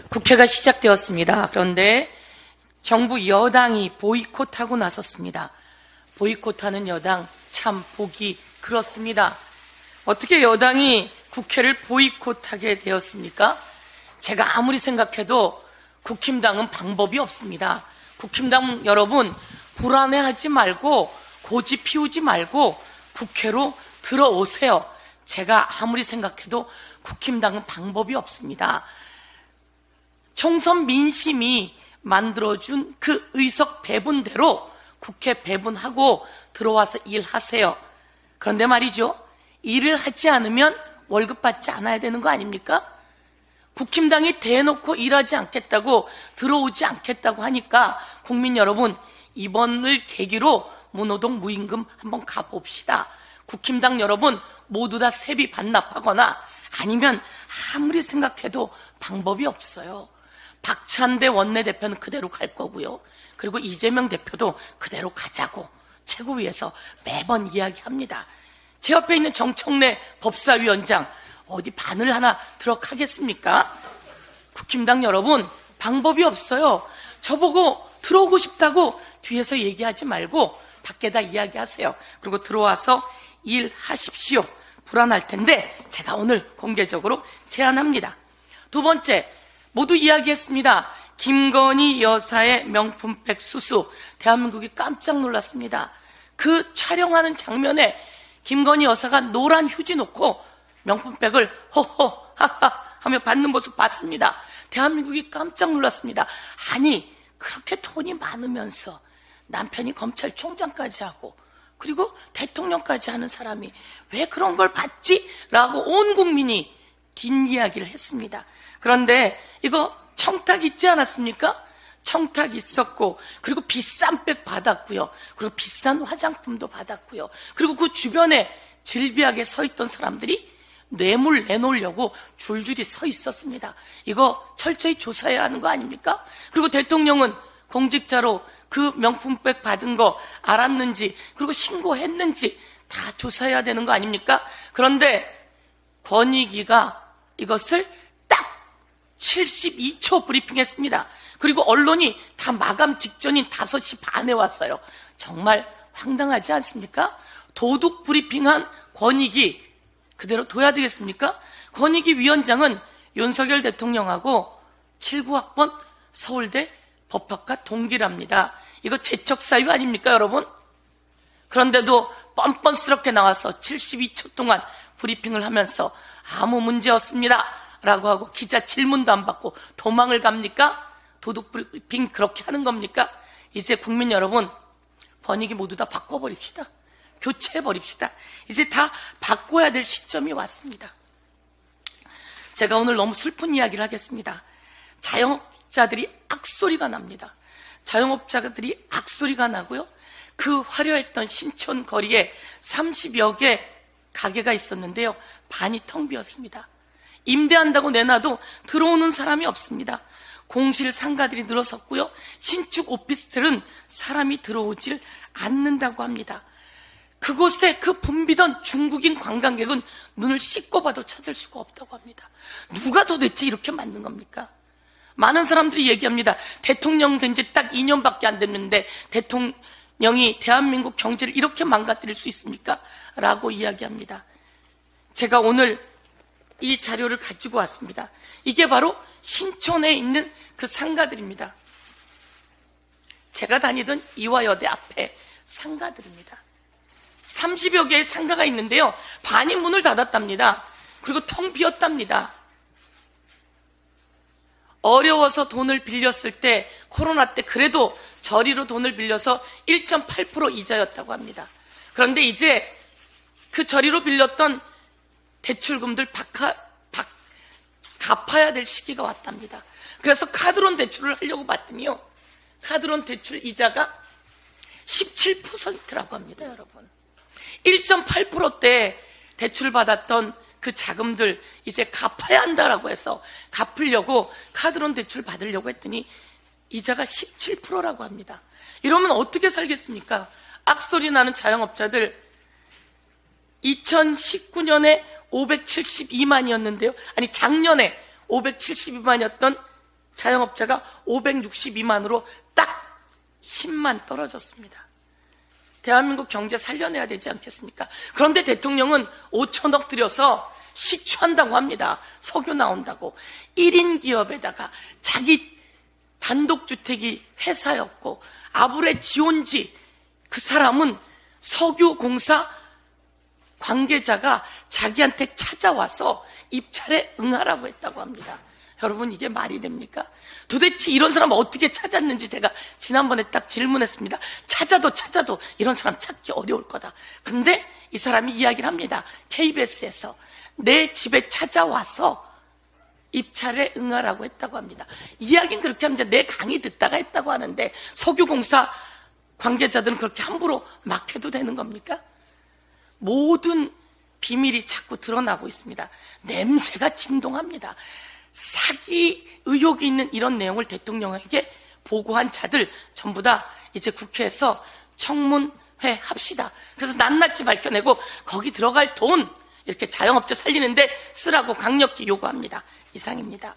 국회가 시작되었습니다. 그런데 정부 여당이 보이콧하고 나섰습니다. 보이콧하는 여당 참 보기 그렇습니다. 어떻게 여당이 국회를 보이콧하게 되었습니까? 제가 아무리 생각해도 국힘당은 방법이 없습니다. 국힘당 여러분, 불안해하지 말고 고집 피우지 말고 국회로 들어오세요. 제가 아무리 생각해도 국힘당은 방법이 없습니다. 총선 민심이 만들어준 그 의석 배분대로 국회 배분하고 들어와서 일하세요. 그런데 말이죠, 일을 하지 않으면 월급 받지 않아야 되는 거 아닙니까? 국힘당이 대놓고 일하지 않겠다고, 들어오지 않겠다고 하니까 국민 여러분, 이번을 계기로 무노동 무임금 한번 가봅시다. 국힘당 여러분 모두 다 세비 반납하거나 아니면 아무리 생각해도 방법이 없어요. 박찬대 원내대표는 그대로 갈 거고요. 그리고 이재명 대표도 그대로 가자고 최고위에서 매번 이야기합니다. 제 옆에 있는 정청래 법사위원장 어디 바늘 하나 들어가겠습니까? 국힘당 여러분 방법이 없어요. 저보고 들어오고 싶다고 뒤에서 얘기하지 말고 밖에다 이야기하세요. 그리고 들어와서 일하십시오. 불안할 텐데 제가 오늘 공개적으로 제안합니다. 두 번째, 모두 이야기했습니다. 김건희 여사의 명품백 수수, 대한민국이 깜짝 놀랐습니다. 그 촬영하는 장면에 김건희 여사가 노란 휴지 놓고 명품백을 호호 하하 하며 받는 모습 봤습니다. 대한민국이 깜짝 놀랐습니다. 아니, 그렇게 돈이 많으면서 남편이 검찰총장까지 하고 그리고 대통령까지 하는 사람이 왜 그런 걸 받지? 라고 온 국민이 뒷이야기를 했습니다. 그런데 이거 청탁 있지 않았습니까? 청탁 있었고, 그리고 비싼 백 받았고요. 그리고 비싼 화장품도 받았고요. 그리고 그 주변에 질비하게 서 있던 사람들이 뇌물 내놓으려고 줄줄이 서 있었습니다. 이거 철저히 조사해야 하는 거 아닙니까? 그리고 대통령은 공직자로 그 명품백 받은 거 알았는지, 그리고 신고했는지 다 조사해야 되는 거 아닙니까? 그런데 권익위가 이것을 딱 72초 브리핑했습니다. 그리고 언론이 다 마감 직전인 5시 반에 왔어요. 정말 황당하지 않습니까? 도둑 브리핑한 권익위 그대로 둬야 되겠습니까? 권익위 위원장은 윤석열 대통령하고 79학번 서울대 법학과 동기랍니다. 이거 재척 사유 아닙니까, 여러분? 그런데도 뻔뻔스럽게 나와서 72초 동안 브리핑을 하면서 아무 문제 없습니다 라고 하고 기자 질문도 안 받고 도망을 갑니까? 도둑 브리핑 그렇게 하는 겁니까? 이제 국민 여러분, 번역이 모두 다 바꿔버립시다. 교체해버립시다. 이제 다 바꿔야 될 시점이 왔습니다. 제가 오늘 너무 슬픈 이야기를 하겠습니다. 자영업자들이 악소리가 납니다. 자영업자들이 악소리가 나고요. 그 화려했던 신촌 거리에 30여 개 가게가 있었는데요. 반이 텅 비었습니다. 임대한다고 내놔도 들어오는 사람이 없습니다. 공실 상가들이 늘어섰고요. 신축 오피스텔은 사람이 들어오질 않는다고 합니다. 그곳에 그 붐비던 중국인 관광객은 눈을 씻고 봐도 찾을 수가 없다고 합니다. 누가 도대체 이렇게 만든 겁니까? 많은 사람들이 얘기합니다. 대통령 된 지 딱 2년밖에 안 됐는데 대통령이 대한민국 경제를 이렇게 망가뜨릴 수 있습니까? 라고 이야기합니다. 제가 오늘 이 자료를 가지고 왔습니다. 이게 바로 신촌에 있는 그 상가들입니다. 제가 다니던 이화여대 앞에 상가들입니다. 30여 개의 상가가 있는데요. 반이 문을 닫았답니다. 그리고 텅 비었답니다. 어려워서 돈을 빌렸을 때, 코로나 때 그래도 저리로 돈을 빌려서 1.8% 이자였다고 합니다. 그런데 이제 그 저리로 빌렸던 대출금들 갚아야 될 시기가 왔답니다. 그래서 카드론 대출을 하려고 봤더니요, 카드론 대출 이자가 17%라고 합니다, 여러분. 1.8%대 대출 받았던 그 자금들 이제 갚아야 한다라고 해서 갚으려고 카드론 대출 받으려고 했더니 이자가 17%라고 합니다. 이러면 어떻게 살겠습니까? 악소리 나는 자영업자들. 2019년에 572만이었는데요. 아니, 작년에 572만이었던 자영업자가 562만으로 딱 10만 떨어졌습니다. 대한민국 경제 살려내야 되지 않겠습니까? 그런데 대통령은 5천억 들여서 시추한다고 합니다. 석유 나온다고. 1인 기업에다가 자기 단독주택이 회사였고 아브레 지온지, 그 사람은 석유공사 관계자가 자기한테 찾아와서 입찰에 응하라고 했다고 합니다. 여러분, 이게 말이 됩니까? 도대체 이런 사람 어떻게 찾았는지 제가 지난번에 딱 질문했습니다. 찾아도 이런 사람 찾기 어려울 거다. 근데 이 사람이 이야기를 합니다. KBS에서 내 집에 찾아와서 입찰에 응하라고 했다고 합니다. 이야기는 그렇게 합니다. 내 강의 듣다가 했다고 하는데 석유공사 관계자들은 그렇게 함부로 막 해도 되는 겁니까? 모든 비밀이 자꾸 드러나고 있습니다. 냄새가 진동합니다. 사기 의혹이 있는 이런 내용을 대통령에게 보고한 자들 전부 다 이제 국회에서 청문회 합시다. 그래서 낱낱이 밝혀내고 거기 들어갈 돈 이렇게 자영업자 살리는데 쓰라고 강력히 요구합니다. 이상입니다.